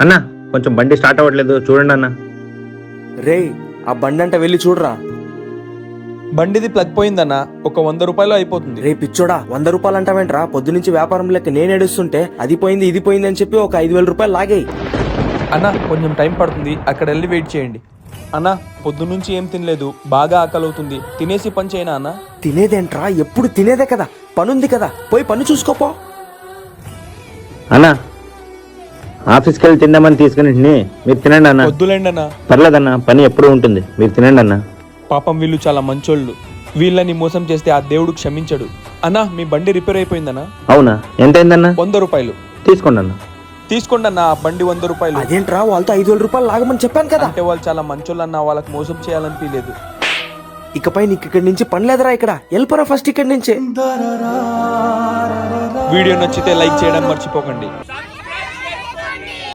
అన్న కొంచెం బండి స్టార్ట్ అవ్వట్లేదు చూడండి అన్న. రే ఆ బండి అంట వెళ్ళి చూడరా. బండిది ప్లగ్ పోయిందన్న, ఒక 100 రూపాయలు అయిపోతుంది. రే పిచ్చోడా 100 రూపాయలు అంటావేంట్రా? పొద్దు నుంచి వ్యాపారం లెక్క నేను ఏడుస్తుంటే అది పోయింది ఇది పోయింది అని చెప్పి ఒక 5,000 రూపాయలు లాగేయి. అన్న కొంచెం టైం పడుతుంది, అక్కడ వెళ్ళి వెయిట్ చేయండి. అన్న పొద్దు నుంచి ఏం తినలేదు, బాగా ఆకలి అవుతుంది, తినేసి పని చేయనా అన్న? తినేదేంట్రా? ఎప్పుడు తినేదే కదా, పనుంది కదా, పోయి పని చూసుకోపో. అన్న ఆఫీస్కి వెళ్ళి తిందామని తీసుకుని మీరు తినండి అన్న. వద్దులేండి అన్న, పర్లేదన్న, పని ఎప్పుడూ ఉంటుంది, మీరు తినండి అన్న. పాపం వీళ్ళు చాలా మంచోళ్ళు, వీళ్ళని మోసం చేస్తే ఆ దేవుడు క్షమించడు. అన్న మీ బండి రిపేర్ అయిపోయిందన్న. అవునా, ఎంతైందన్న? 100 రూపాయలు. తీసుకోండి అన్న. తీసుకోండి అన్న, ఆ బండి 100 రూపాయలు. అదేంట్రా వాళ్ళతో 5,000 రూపాయలు లాగమని చెప్పాను కదా. అంటే వాళ్ళు చాలా మంచోళ్ళు అన్న, వాళ్ళకి మోసం చేయాలనిపించలేదు. ఇకపై నీకు ఇక్కడి నుంచి పని లేదురా, ఇక్కడ వెళ్ళిపోరా ఫస్ట్ ఇక్కడి నుంచి. వీడియో నచ్చితే లైక్ చేయడం మర్చిపోకండి.